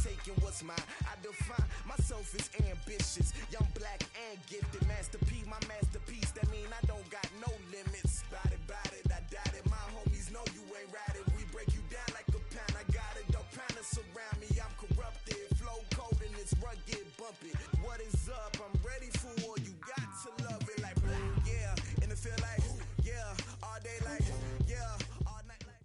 taking what's mine. I define myself as ambitious, young, black, and gifted. Master P, my masterpiece. That mean I don't got no limits. Bout it, I doubt it. My homies know you ain't right it. We break you down like a pound. I got it, don't panic surround me. I'm corrupted, flow cold and it's rugged, bumpy. What is up? I'm ready for war. You got to love it like black, yeah. And it feel like, yeah. All day like, yeah. All night like.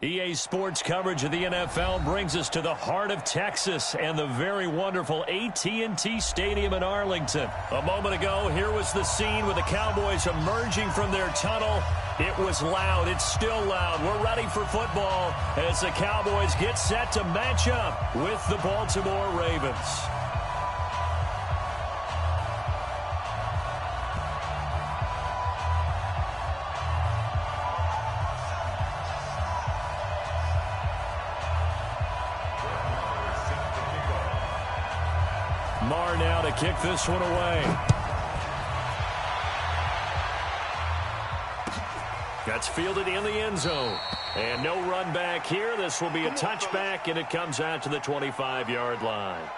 EA Sports coverage of the NFL brings us to the heart of Texas and the very wonderful AT&T Stadium in Arlington. A moment ago, here was the scene with the Cowboys emerging from their tunnel. It was loud. It's still loud. We're ready for football as the Cowboys get set to match up with the Baltimore Ravens. Marr now to kick this one away. That's fielded in the end zone. And no run back here. This will be a touchback, and it comes out to the 25-yard line.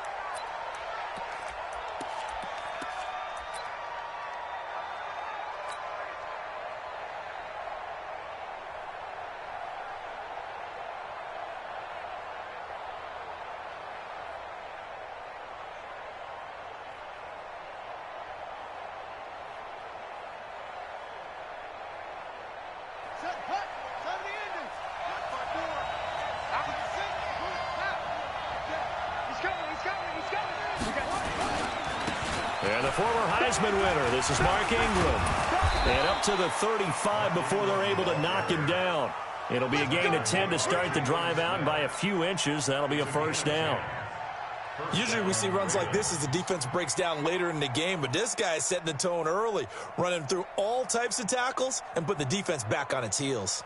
And the former Heisman winner, this is Mark Ingram. And up to the 35 before they're able to knock him down. It'll be a gain of 10 to start the drive out, and by a few inches, that'll be a first down. Usually we see runs like this as the defense breaks down later in the game, but this guy is setting the tone early, running through all types of tackles and put the defense back on its heels.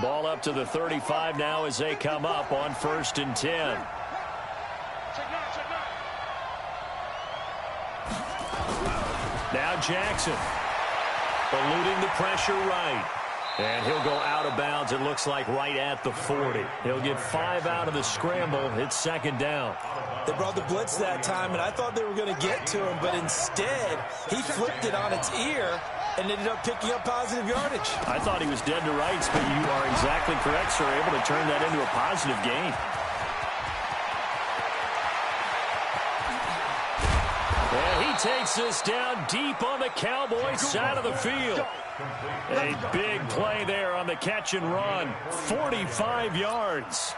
Ball up to the 35 now as they come up on 1st and 10. Now Jackson, eluding the pressure right. And he'll go out of bounds, it looks like, right at the 40. He'll get 5 out of the scramble. It's 2nd down. They brought the blitz that time, and I thought they were going to get to him, but instead, he flipped it on its ear and ended up picking up positive yardage. I thought he was dead to rights, but you are exactly correct, sir. Able to turn that into a positive gain. And he takes this down deep on the Cowboys side of the field. A big play there on the catch and run. 45 yards.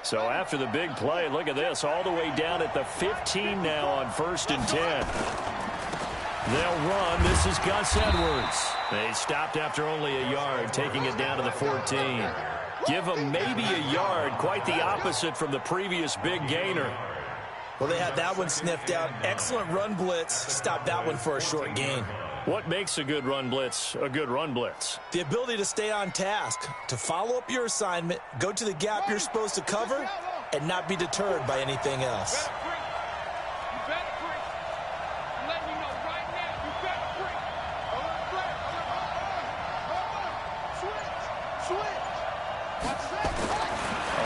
So after the big play, look at this, all the way down at the 15 now on 1st and 10. They'll run. This is Gus Edwards. They stopped after only a yard, taking it down to the 14. Give them maybe a yard, quite the opposite from the previous big gainer. Well, they had that one sniffed out. Excellent run blitz. Stopped that one for a short gain. What makes a good run blitz a good run blitz? The ability to stay on task, to follow up your assignment, go to the gap you're supposed to cover, and not be deterred by anything else.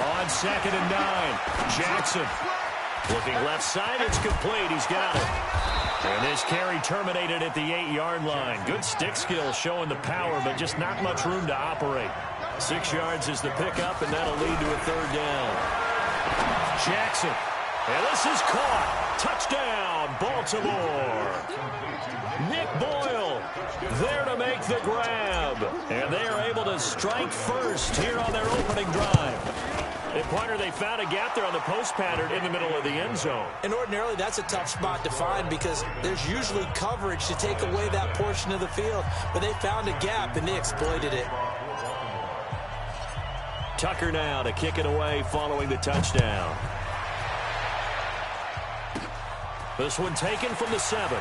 On 2nd and 9, Jackson. Looking left side, it's complete. He's got it. And this carry terminated at the 8-yard line. Good stick skill showing the power, but just not much room to operate. 6 yards is the pickup, and that'll lead to a 3rd down. Jackson. And this is caught. Touchdown, Baltimore. Nick Boyle there to make the grab. And they are able to strike first here on their opening drive. And, partner, they found a gap there on the post pattern in the middle of the end zone. And ordinarily that's a tough spot to find because there's usually coverage to take away that portion of the field. But they found a gap, and they exploited it. Tucker now to kick it away following the touchdown. This one taken from the 7.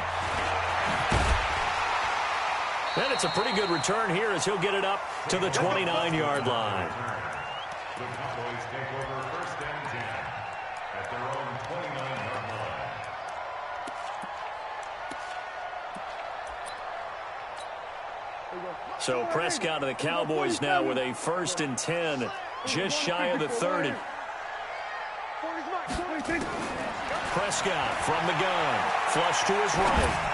And it's a pretty good return here as he'll get it up to the 29-yard line. The Cowboys take over 1st and 10 at their own 29-yard line. So Prescott of the Cowboys now with a 1st and 10, just shy of the 30. Prescott from the gun, flush to his right.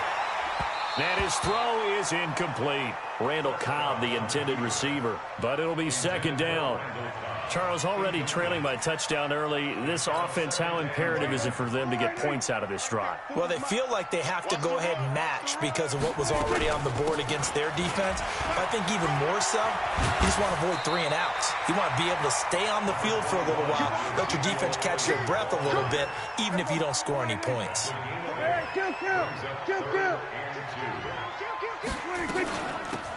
And his throw is incomplete. Randall Cobb, the intended receiver, but it'll be 2nd down. Charles, already trailing by touchdown early. This offense, how imperative is it for them to get points out of this drive? Well, they feel like they have to go ahead and match because of what was already on the board against their defense. But I think even more so, you just want to avoid 3 and outs. You want to be able to stay on the field for a little while, let your defense catch their breath a little bit, even if you don't score any points.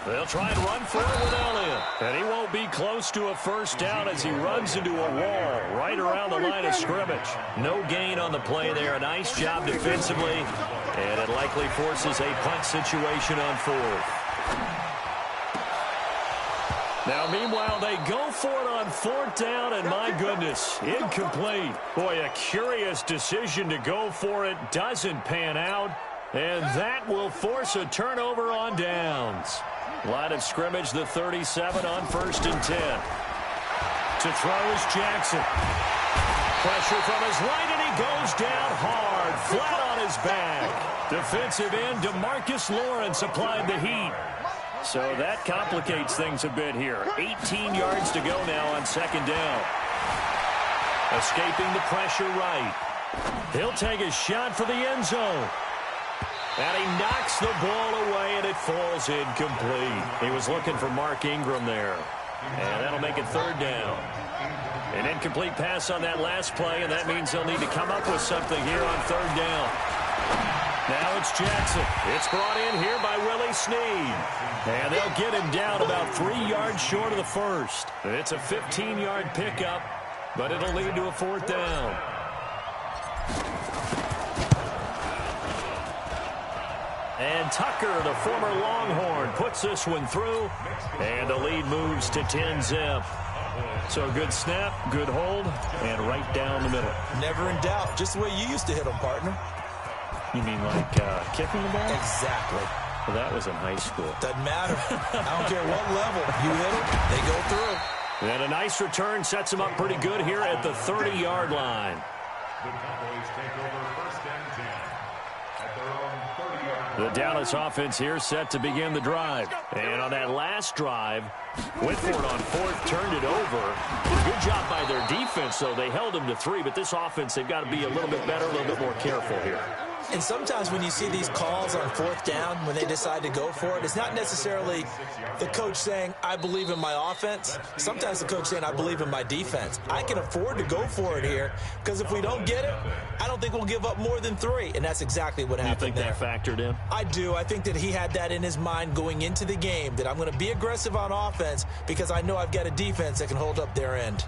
They'll try and run for it with Elliott. And he won't be close to a 1st down as he runs into a wall right around the line of scrimmage. No gain on the play there. A nice job defensively. And it likely forces a punt situation on 4th. Now, meanwhile, they go for it on 4th down, and my goodness, incomplete. Boy, a curious decision to go for it. Doesn't pan out. And that will force a turnover on downs. Line of scrimmage, the 37 on 1st and 10. To throw is Jackson. Pressure from his right, and he goes down hard, flat on his back. Defensive end DeMarcus Lawrence applied the heat. So that complicates things a bit here. 18 yards to go now on 2nd down. Escaping the pressure right. He'll take a shot for the end zone. And he knocks the ball away, and it falls incomplete. He was looking for Mark Ingram there. And that'll make it 3rd down. An incomplete pass on that last play, and that means they'll need to come up with something here on 3rd down. Now it's Jackson. It's brought in here by Willie Snead. And they'll get him down about 3 yards short of the 1st. It's a 15-yard pickup, but it'll lead to a 4th down. And Tucker, the former Longhorn, puts this one through. And the lead moves to 10-zip. So good snap, good hold, and right down the middle. Never in doubt. Just the way you used to hit them, partner. You mean like kicking the ball? Exactly. Well, that was in high school. Doesn't matter. I don't care what level. You hit them, they go through. And a nice return sets them up pretty good here at the 30-yard line. The Cowboys take over 1st and 10 at their own 30-yard line. The Dallas offense here set to begin the drive. And on that last drive, Whitford on 4th turned it over. Good job by their defense, though. They held them to 3, but this offense, they've got to be a little bit better, a little bit more careful here. And sometimes when you see these calls on 4th down, when they decide to go for it, it's not necessarily the coach saying, I believe in my offense. Sometimes the coach saying, I believe in my defense. I can afford to go for it here because if we don't get it, I don't think we'll give up more than 3. And that's exactly what happened there. You think that factored in? I do. I think that he had that in his mind going into the game, that I'm going to be aggressive on offense because I know I've got a defense that can hold up their end.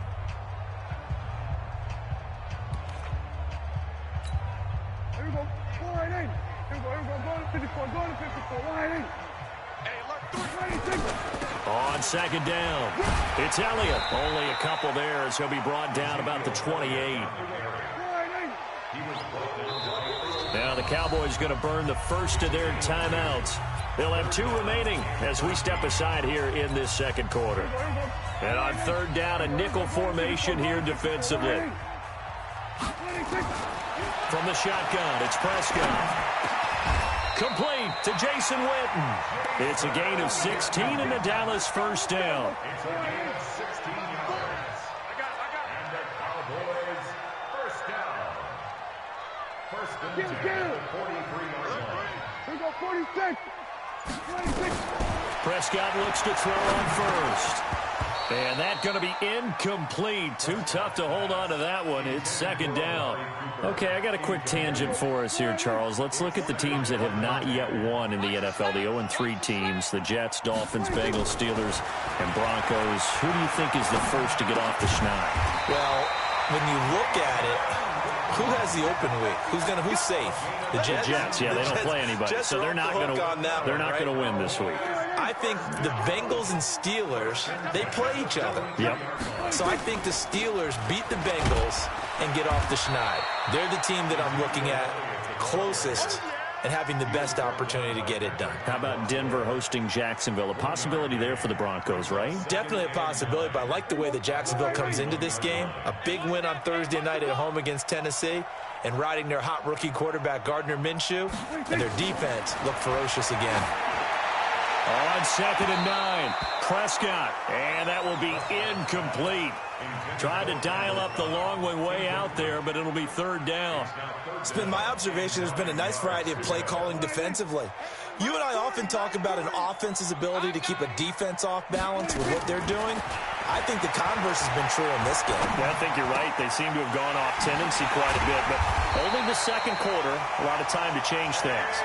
On 2nd down, it's Elliott. Only a couple there as he'll be brought down about the 28. Now the Cowboys going to burn the first of their timeouts. They'll have 2 remaining as we step aside here in this 2nd quarter. And on 3rd down, a nickel formation here defensively. From the shotgun, it's Prescott. Complete to Jason Witten. It's a gain of 16 and the Dallas 1st down. It's a gain of 16 yards. And the Cowboys 1st down. 1st and 10 at the 43-yard line. We go 46. 26. Prescott looks to throw on 1st. And that's going to be incomplete. Too tough to hold on to that one. It's 2nd down. Okay, I got a quick tangent for us here, Charles. Let's look at the teams that have not yet won in the NFL. The 0-3 teams, the Jets, Dolphins, Bengals, Steelers, and Broncos. Who do you think is the first to get off the schneid? Well, when you look at it, who has the open week? Who's safe? The Jets? The Jets, yeah, they don't play anybody, so they're not going to win this week. I think the Bengals and Steelers, they play each other. Yep. So I think the Steelers beat the Bengals and get off the schneid. They're the team that I'm looking at closest and having the best opportunity to get it done. How about Denver hosting Jacksonville? A possibility there for the Broncos, right? Definitely a possibility, but I like the way that Jacksonville comes into this game. A big win on Thursday night at home against Tennessee, and riding their hot rookie quarterback Gardner Minshew, and their defense looked ferocious again. On 2nd and 9, Prescott, and that will be incomplete. Tried to dial up the long way out there, but it'll be 3rd down. It's been my observation there's been a nice variety of play calling defensively. You and I often talk about an offense's ability to keep a defense off balance with what they're doing. I think the converse has been true in this game. Yeah, I think you're right. They seem to have gone off tendency quite a bit, but only the 2nd quarter, a lot of time to change things.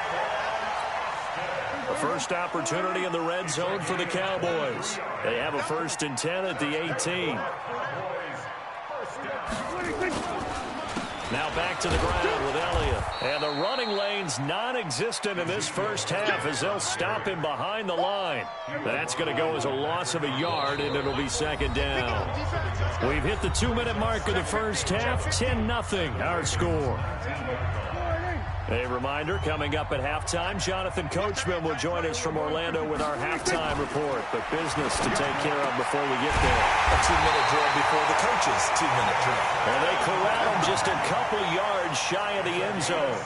The first opportunity in the red zone for the Cowboys. They have a 1st and 10 at the 18. Now back to the ground with Elliott. And the running lane's non-existent in this first half as they'll stop him behind the line. That's going to go as a loss of a yard, and it'll be 2nd down. We've hit the 2-minute mark of the first half. 10-0 our score. A reminder, coming up at halftime, Jonathan Coachman will join us from Orlando with our halftime report. But business to take care of before we get there. A 2-minute drill before the coach's 2-minute drill. And they corral him just a couple yards shy of the end zone.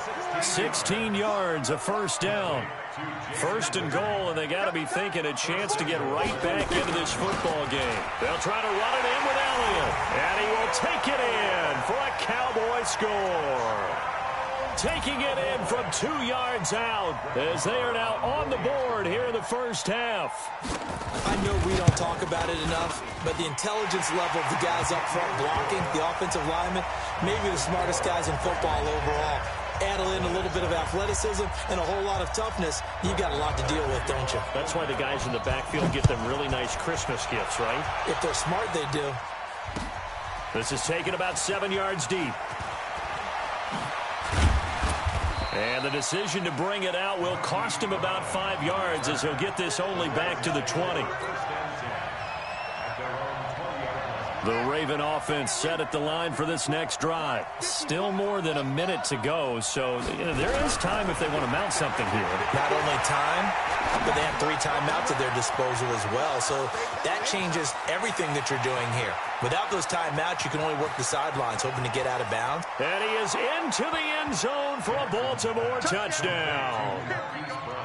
16 yards, a 1st down. 1st and goal, and they got to be thinking a chance to get right back into this football game. They'll try to run it in with Elliott. And he will take it in for a Cowboy score. Taking it in from 2 yards out as they are now on the board here in the first half. I know we don't talk about it enough, but the intelligence level of the guys up front blocking, the offensive linemen, maybe the smartest guys in football overall. Add in a little bit of athleticism and a whole lot of toughness, you've got a lot to deal with, don't you? That's why the guys in the backfield get them really nice Christmas gifts, right? If they're smart, they do. This is taken about 7 yards deep. And the decision to bring it out will cost him about 5 yards as he'll get this only back to the 20. The Raven offense set at the line for this next drive. Still more than a minute to go, so there is time if they want to mount something here. Not only time, but they have 3 timeouts at their disposal as well, so that changes everything that you're doing here. Without those timeouts, you can only work the sidelines, hoping to get out of bounds. And he is into the end zone for a Baltimore touchdown.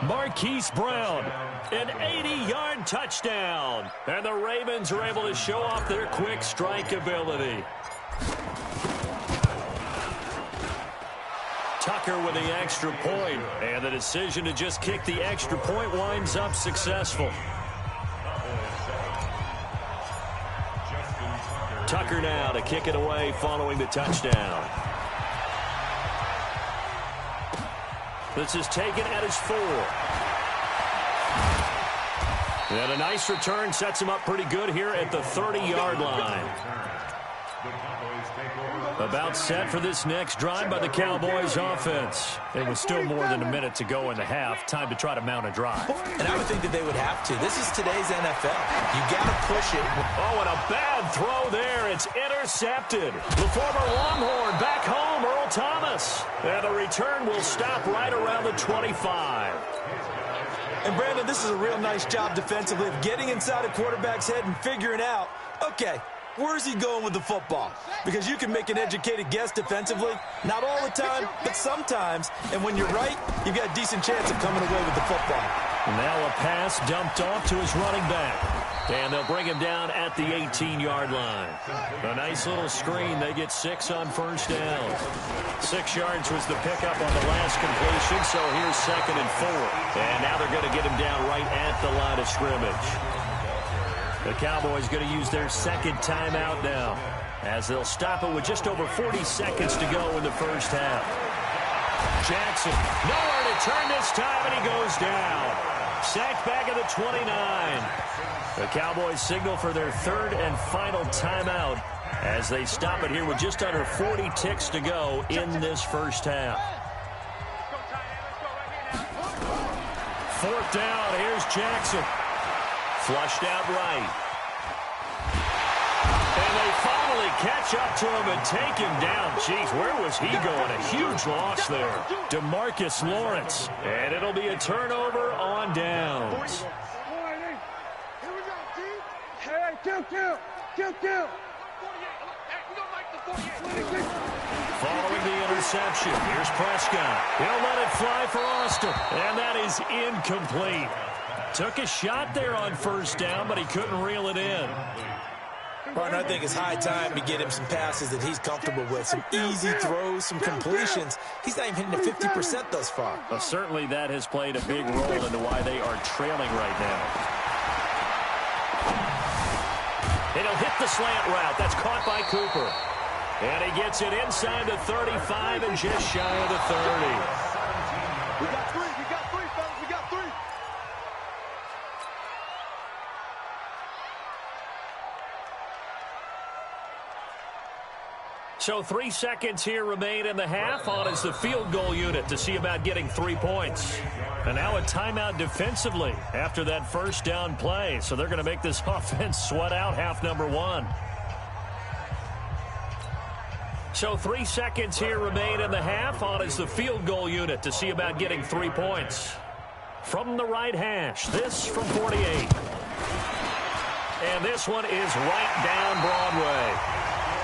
Marquise Brown, an 80-yard touchdown. And the Ravens are able to show off their quick strike ability. Tucker with the extra point, and the decision to just kick the extra point winds up successful. Tucker now to kick it away following the touchdown. This is taken at his 4. And a nice return sets him up pretty good here at the 30-yard line. About set for this next drive by the Cowboys offense. It was still more than a minute to go in the half. Time to try to mount a drive. And I would think that they would have to. This is today's NFL. You got to push it. Oh, and a bad throw there. It's intercepted. The former Longhorn back home, Earl Thomas. And the return will stop right around the 25. And, Brandon, this is a real nice job defensively of getting inside a quarterback's head and figuring out, okay, where's he going with the football? Because you can make an educated guess defensively. Not all the time, but sometimes. And when you're right, you've got a decent chance of coming away with the football. Now a pass dumped off to his running back. And they'll bring him down at the 18-yard line. A nice little screen. They get 6 on first down. 6 yards was the pickup on the last completion, so here's 2nd and 4. And now they're going to get him down right at the line of scrimmage. The Cowboys going to use their 2nd timeout now, as they'll stop it with just over 40 seconds to go in the first half. Jackson, nowhere to turn this time, and he goes down. Sacked back at the 29. The Cowboys signal for their 3rd and final timeout as they stop it here with just under 40 ticks to go in this first half. 4th down, here's Jackson. Flushed out right. And they follow finally catch up to him and take him down. Jeez, where was he going? A huge loss there. DeMarcus Lawrence. And it'll be a turnover on downs. Following the interception, here's Prescott. He'll let it fly for Austin. And that is incomplete. Took a shot there on first down, but he couldn't reel it in. Partner, I think it's high time to get him some passes that he's comfortable with. Some easy throws, some completions. He's not even hitting the 50% thus far. Well, certainly that has played a big role into why they are trailing right now. And he'll hit the slant route. That's caught by Cooper. And he gets it inside the 35 and just shy of the 30. We got three, fellas. We got three. So 3 seconds here remain in the half. On is the field goal unit to see about getting 3 points. And now a timeout defensively after that first down play. So they're going to make this offense sweat out half number one. So 3 seconds here remain in the half. On is the field goal unit to see about getting 3 points. From the right hash, this from 48. And this one is right down Broadway.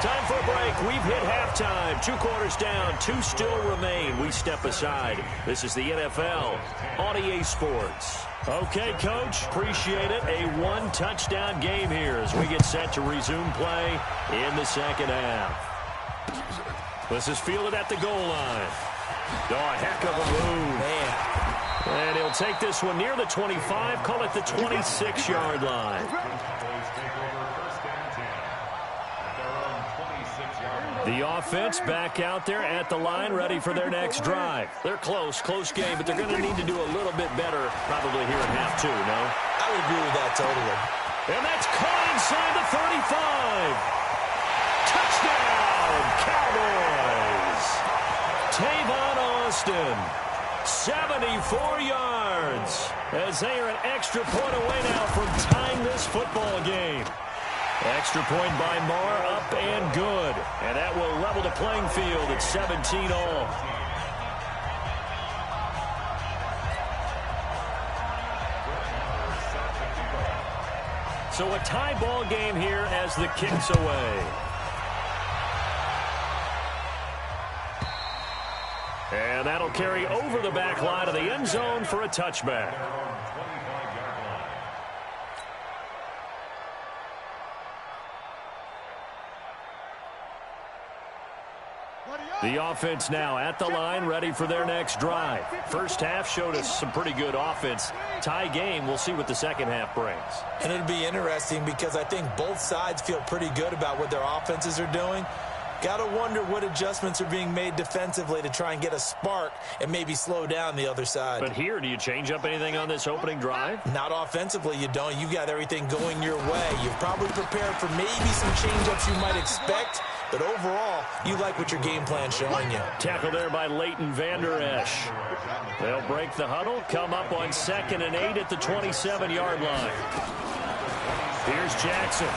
Time for a break. We've hit halftime. 2 quarters down. 2 still remain. We step aside. This is the NFL on EA Sports. Okay, Coach. Appreciate it. A 1-touchdown game here as we get set to resume play in the second half. This is fielded at the goal line. Oh, a heck of a move. Man. And he'll take this one near the 25, call it the 26-yard line. The offense back out there at the line, ready for their next drive. They're close game, but they're going to need to do a little bit better probably here in half two, no? I would agree with that totally. And that's caught inside the 35. Touchdown, Cowboys. Tavon Austin, 74 yards, as they are an extra point away now from tying this football game. Extra point by Marr, up and good. And that will level the playing field at 17 all. So a tie ball game here as the kick's away. And that'll carry over the back line of the end zone for a touchback. The offense now at the line, ready for their next drive. First half showed us some pretty good offense. Tie game, we'll see what the second half brings. And it'll be interesting because I think both sides feel pretty good about what their offenses are doing. Got to wonder what adjustments are being made defensively to try and get a spark and maybe slow down the other side. But here, do you change up anything on this opening drive? Not offensively, you don't. You've got everything going your way. You've probably prepared for maybe some change-ups you might expect, but overall, you like what your game plan's showing you. Tackle there by Leighton Vander Esch. They'll break the huddle, come up on 2nd and 8 at the 27-yard line. Here's Jackson.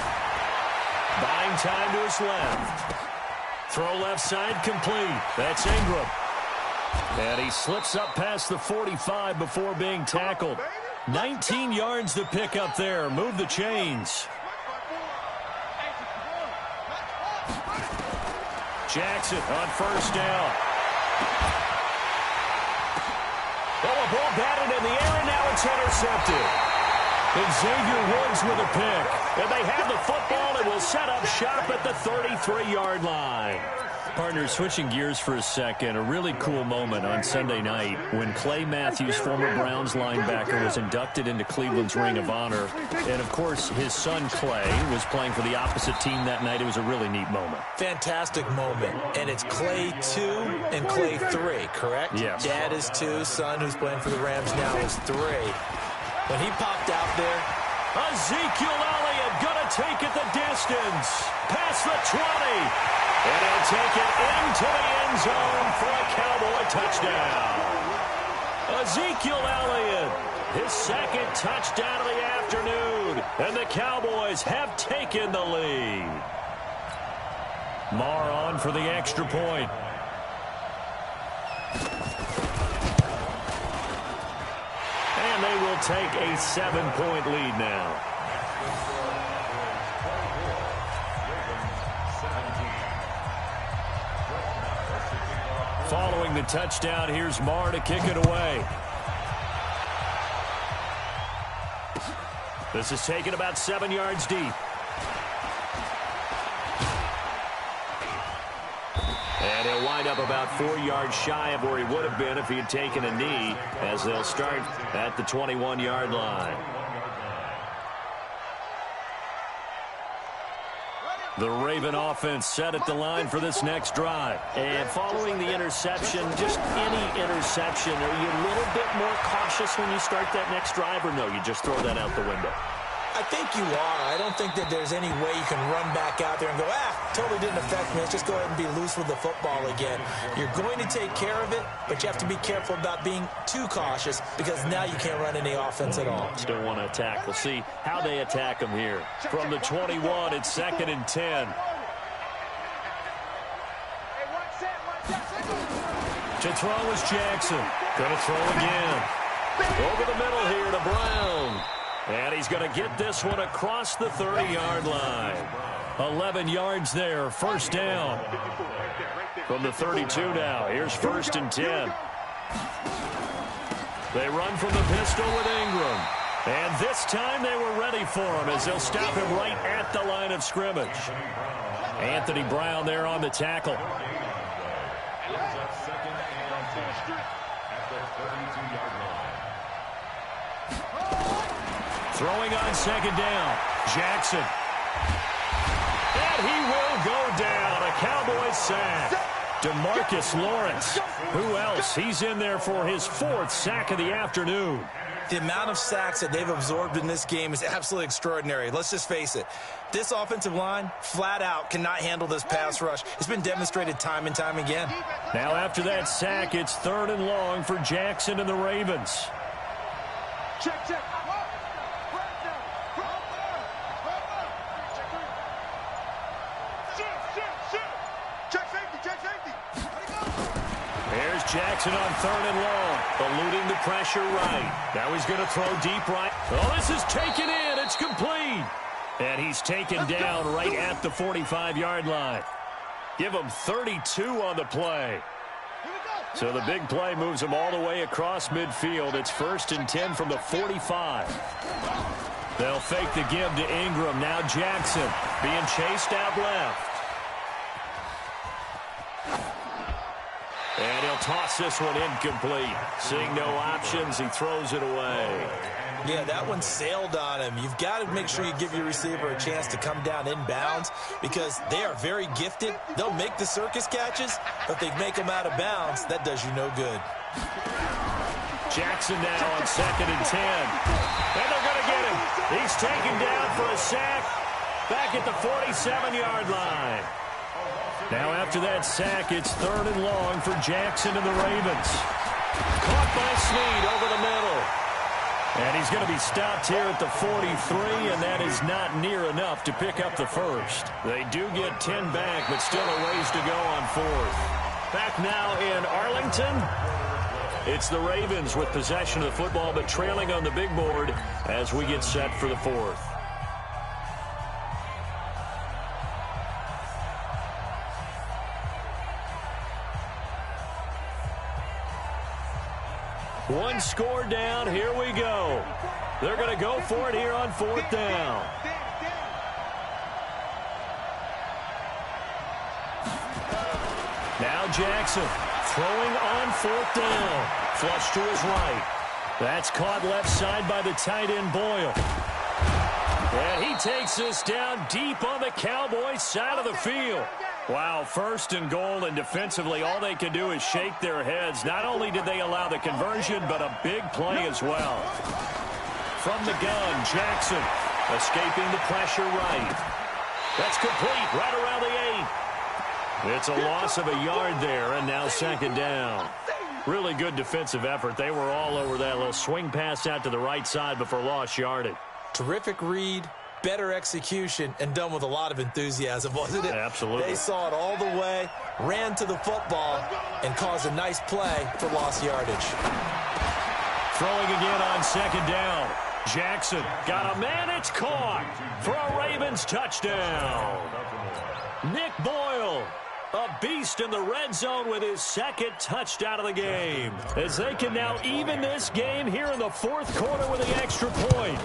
Buying time to his left. Throw left side complete. That's Ingram. And he slips up past the 45 before being tackled. 19 yards to pick up there. Move the chains. Jackson on first down. Oh, a ball batted in the air, and now it's intercepted. And Xavier Woods with a pick. And they have the football and will set up shop at the 33-yard line. Partner, switching gears for a second, a really cool moment on Sunday night when Clay Matthews, former Browns linebacker, was inducted into Cleveland's Ring of Honor. And, of course, his son Clay was playing for the opposite team that night. It was a really neat moment. Fantastic moment. And it's Clay 2 and Clay 3, correct? Yes. Dad is 2, son who's playing for the Rams now is 3. When he popped out there, Ezekiel Elliott gonna take it the distance. Past the 20. And he'll take it into the end zone for a Cowboy touchdown. Ezekiel Elliott, his second touchdown of the afternoon. And the Cowboys have taken the lead. Marr on for the extra point. And they will take a 7-point lead now. Following the touchdown, here's Marr to kick it away. This is taken about 7 yards deep. And he'll wind up about 4 yards shy of where he would have been if he had taken a knee, as they'll start at the 21-yard line. The Raven offense set at the line for this next drive. And following the interception, just any interception, are you a little bit more cautious when you start that next drive, or no, you just throw that out the window? I think you are. I don't think that there's any way you can run back out there and go, totally didn't affect me. Let's just go ahead and be loose with the football again. You're going to take care of it, but you have to be careful about being too cautious because now you can't run any offense at all. Still want to attack. We'll see how they attack him here. From the 21, it's 2nd and 10. To throw is Jackson. Going to throw again. Over the middle here to Brown. And he's going to get this one across the 30-yard line. 11 yards there, first down. From the 32 now, here's 1st and 10. They run from the pistol with Ingram. And this time they were ready for him as they'll stop him right at the line of scrimmage. Anthony Brown there on the tackle. Throwing on 2nd down, Jackson. And he will go down. A Cowboys sack. DeMarcus Lawrence. Who else? He's in there for his 4th sack of the afternoon. The amount of sacks that they've absorbed in this game is absolutely extraordinary. Let's just face it. This offensive line, flat out, cannot handle this pass rush. It's been demonstrated time and time again. Now after that sack, it's 3rd and long for Jackson and the Ravens. Check. There's Jackson on 3rd and long, eluding the pressure right. Now he's going to throw deep right. Oh, this is taken in. It's complete. And he's taken down right at the 45-yard line. Give him 32 on the play. So the big play moves him all the way across midfield. It's 1st and 10 from the 45. They'll fake the give to Ingram. Now Jackson being chased out left. And he'll toss this one incomplete. Seeing no options, he throws it away. Yeah, that one sailed on him. You've got to make sure you give your receiver a chance to come down inbounds because they are very gifted. They'll make the circus catches, but if they make them out of bounds, that does you no good. Jackson now on 2nd and 10. And they're going to get him. He's taken down for a sack back at the 47-yard line. Now after that sack, it's 3rd and long for Jackson and the Ravens. Caught by Snead over the middle. And he's going to be stopped here at the 43, and that is not near enough to pick up the first. They do get 10 back, but still a ways to go on 4th. Back now in Arlington. It's the Ravens with possession of the football, but trailing on the big board as we get set for the 4th. One score down. Here we go. They're going to go for it here on 4th down. Now Jackson throwing on 4th down. Flush to his right. That's caught left side by the tight end Boyle. And he takes this down deep on the Cowboys side of the field. Wow, 1st and goal, and defensively all they can do is shake their heads. Not only did they allow the conversion, but a big play as well. From the gun, Jackson escaping the pressure right. That's complete right around the 8. It's a loss of a yard there, and now 2nd down. Really good defensive effort. They were all over that little swing pass out to the right side before lost yardage. Terrific read. better execution and done with a lot of enthusiasm, wasn't it? Absolutely. They saw it all the way, ran to the football, and caused a nice play for lost yardage. Throwing again on second down. Jackson got a man. It's caught for a Ravens touchdown. Nick Boyle, a beast in the red zone with his second touchdown of the game, as they can now even this game here in the fourth quarter with the extra point.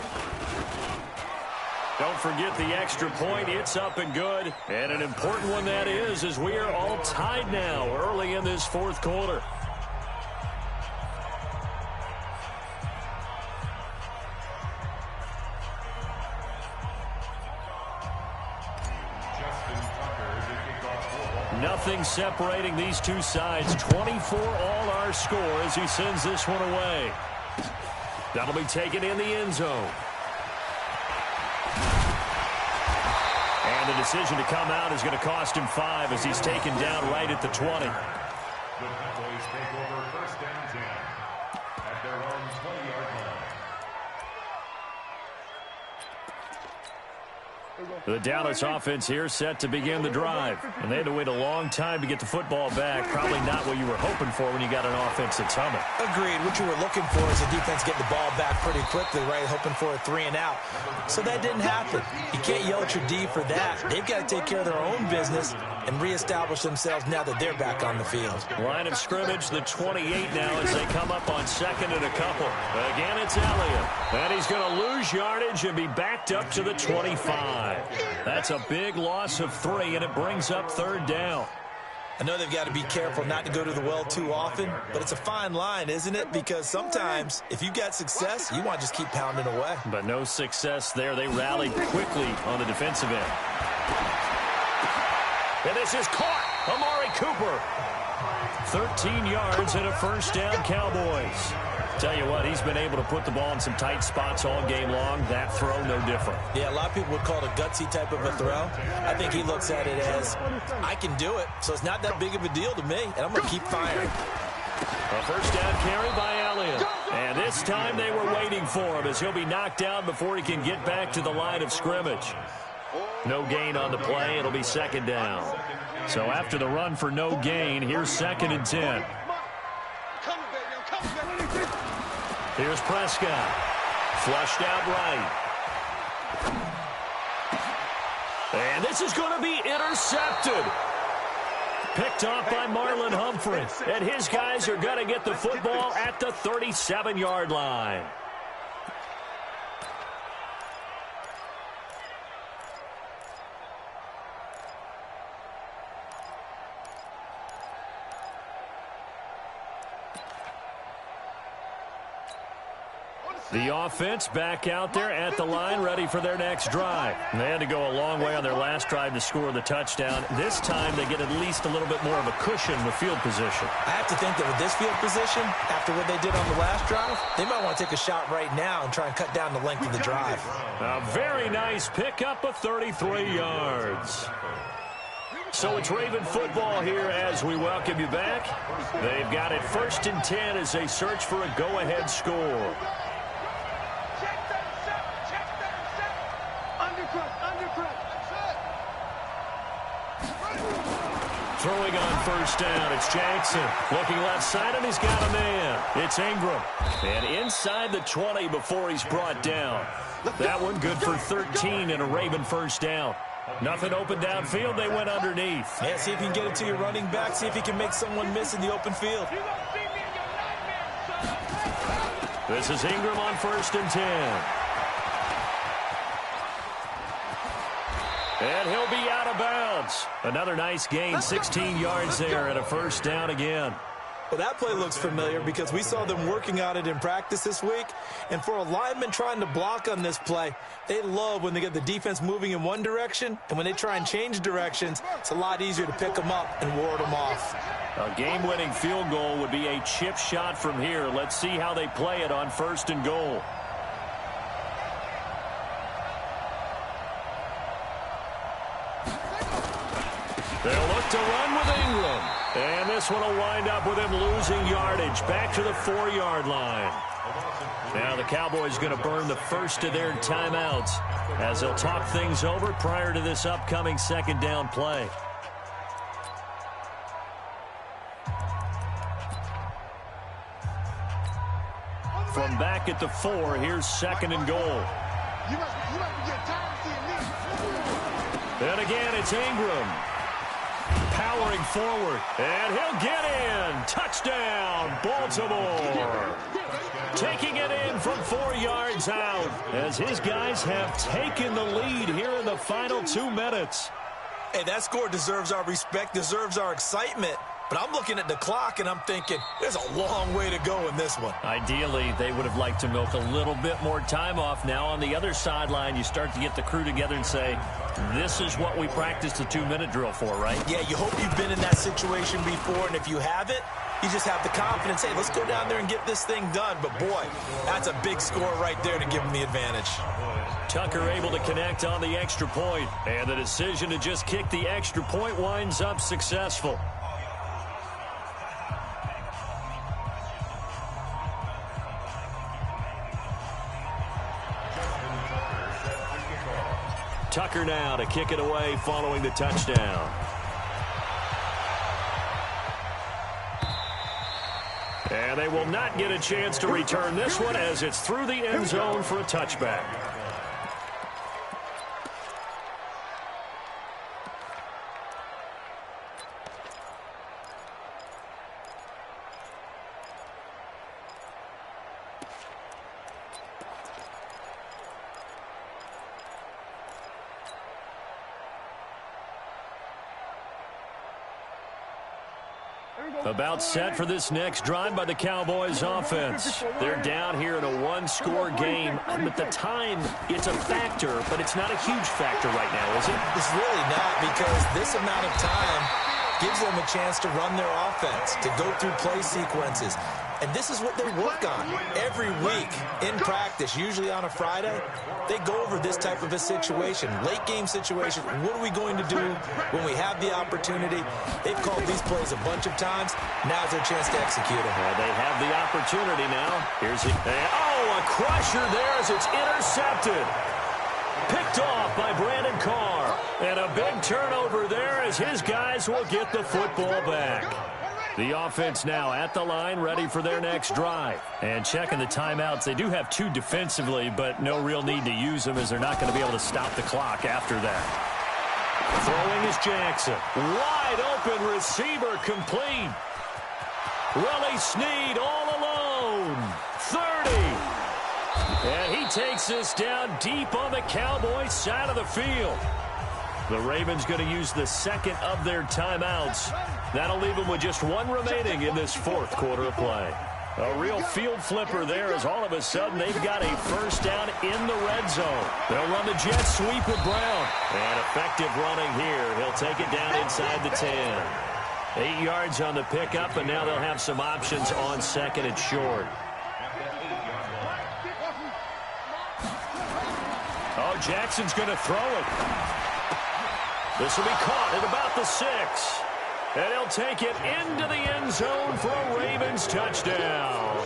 Don't forget the extra point. It's up and good, and an important one that is, as we are all tied now early in this fourth quarter. Nothing separating these two sides. 24 all our score as he sends this one away. That'll be taken in the end zone. And the decision to come out is going to cost him 5 as he's taken down right at the 20. The Cowboys take over first down 10 at their own 20-yard line. The Dallas offense here set to begin the drive. And they had to wait a long time to get the football back. Probably not what you were hoping for when you got an offense that's humming. Agreed. What you were looking for is the defense getting the ball back pretty quickly, right? Hoping for a 3 and out. So that didn't happen. You can't yell at your D for that. They've got to take care of their own business and reestablish themselves now that they're back on the field. Line of scrimmage, the 28 now as they come up on second and a couple. Again, it's Elliott. And he's going to lose yardage and be backed up to the 25. That's a big loss of 3, and it brings up third down. I know they've got to be careful not to go to the well too often, but it's a fine line, isn't it? Because sometimes, if you've got success, you want to just keep pounding away. But no success there. They rallied quickly on the defensive end. And this is caught. Amari Cooper. 13 yards and a first down, Cowboys. Tell you what, he's been able to put the ball in some tight spots all game long. That throw, no different. Yeah, a lot of people would call it a gutsy type of a throw. I think he looks at it as, I can do it, so it's not that big of a deal to me, and I'm going to keep firing. A first down carry by Elliott. And this time they were waiting for him as he'll be knocked down before he can get back to the line of scrimmage. No gain on the play. It'll be second down. So after the run for no gain, here's second and 10. Here's Prescott. Flushed out right. And this is going to be intercepted. Picked off by Marlon Humphrey. And his guys are going to get the football at the 37-yard line. The offense back out there at the line, ready for their next drive. They had to go a long way on their last drive to score the touchdown. This time they get at least a little bit more of a cushion with field position. I have to think that with this field position, after what they did on the last drive, they might want to take a shot right now and try and cut down the length of the drive. A very nice pickup of 33 yards. So it's Raven football here as we welcome you back. They've got it first and 10 as they search for a go-ahead score. Throwing on first down, it's Jackson. Looking left side, and he's got a man. It's Ingram. And inside the 20 before he's brought down. That one good for 13 and a Raven first down. Nothing open downfield. They went underneath. Yeah, see if you can get it to your running back. See if you can make someone miss in the open field. This is Ingram on first and 10. And he'll be out of bounds. Another nice gain, 16 yards there and a first down again. Well, that play looks familiar because we saw them working on it in practice this week. And for a lineman trying to block on this play, they love when they get the defense moving in one direction. And when they try and change directions, it's a lot easier to pick them up and ward them off. A game-winning field goal would be a chip shot from here. Let's see how they play it on first and goal. They'll look to run with Ingram. And this one will wind up with him losing yardage back to the 4-yard line. Now the Cowboys going to burn the first of their timeouts as they'll talk things over prior to this upcoming second down play. From back at the 4, here's second and goal. And again, it's Ingram. Powering forward, and he'll get in. Touchdown, Baltimore. Taking it in from 4 yards out as his guys have taken the lead here in the final 2 minutes. Hey, that score deserves our respect, deserves our excitement. But I'm looking at the clock, and I'm thinking, there's a long way to go in this one. Ideally, they would have liked to milk a little bit more time off. Now on the other sideline, you start to get the crew together and say, this is what we practiced the 2-minute drill for, right? Yeah, you hope you've been in that situation before, and if you haven't, you just have the confidence, hey, let's go down there and get this thing done. But, boy, that's a big score right there to give them the advantage. Tucker able to connect on the extra point, and the decision to just kick the extra point winds up successful. Tucker now to kick it away following the touchdown. And they will not get a chance to return this one as it's through the end zone for a touchback. About set for this next drive by the Cowboys offense. They're down here in a 1-score game. But the time, it's a factor, but it's not a huge factor right now, is it? It's really not, because this amount of time gives them a chance to run their offense, to go through play sequences. And this is what they work on every week in practice, usually on a Friday. They go over this type of a situation, late game situation. What are we going to do when we have the opportunity? They've called these plays a bunch of times. Now's their chance to execute them. Well, they have the opportunity now. Here's it. Oh, a crusher there as it's intercepted. Picked off by Brandon Carr. And a big turnover there as his guys will get the football back. The offense now at the line, ready for their next drive. And checking the timeouts, they do have 2 defensively, but no real need to use them as they're not going to be able to stop the clock after that. Throwing is Jackson. Wide open receiver complete. Willie Snead all alone. 30. And he takes this down deep on the Cowboys side of the field. The Ravens going to use the second of their timeouts. That'll leave them with just 1 remaining in this 4th quarter of play. A real field flipper there as all of a sudden they've got a first down in the red zone. They'll run the jet sweep with Brown. And effective running here. He'll take it down inside the 10. 8 yards on the pickup, and now they'll have some options on second and short. Oh, Jackson's going to throw it. This will be caught at about the 6. And he'll take it into the end zone for a Ravens touchdown.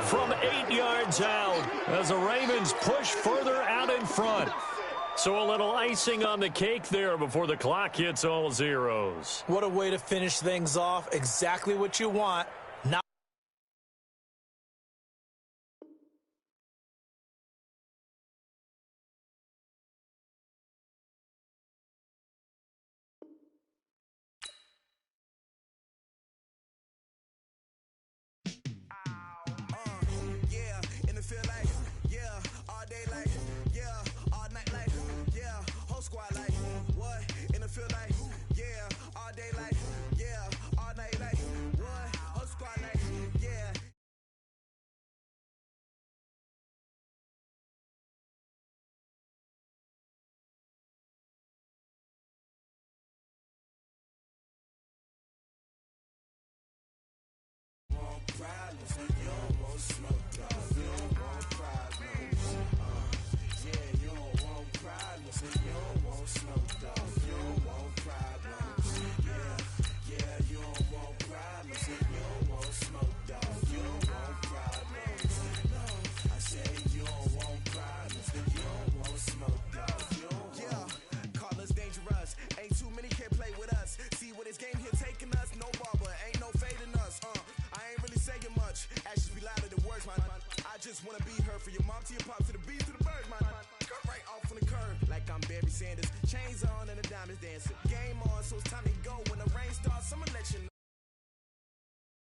From 8 yards out as the Ravens push further out in front. So a little icing on the cake there before the clock hits all zeros. What a way to finish things off. Exactly what you want. Now you don't want problems. You don't want smoke, dog. You don't want problems. just wanna be heard. For your mom to your pops to the beat to the bird, man. Cut right off on the curb like I'm Barry Sanders. Chains on and the diamonds dancing. Game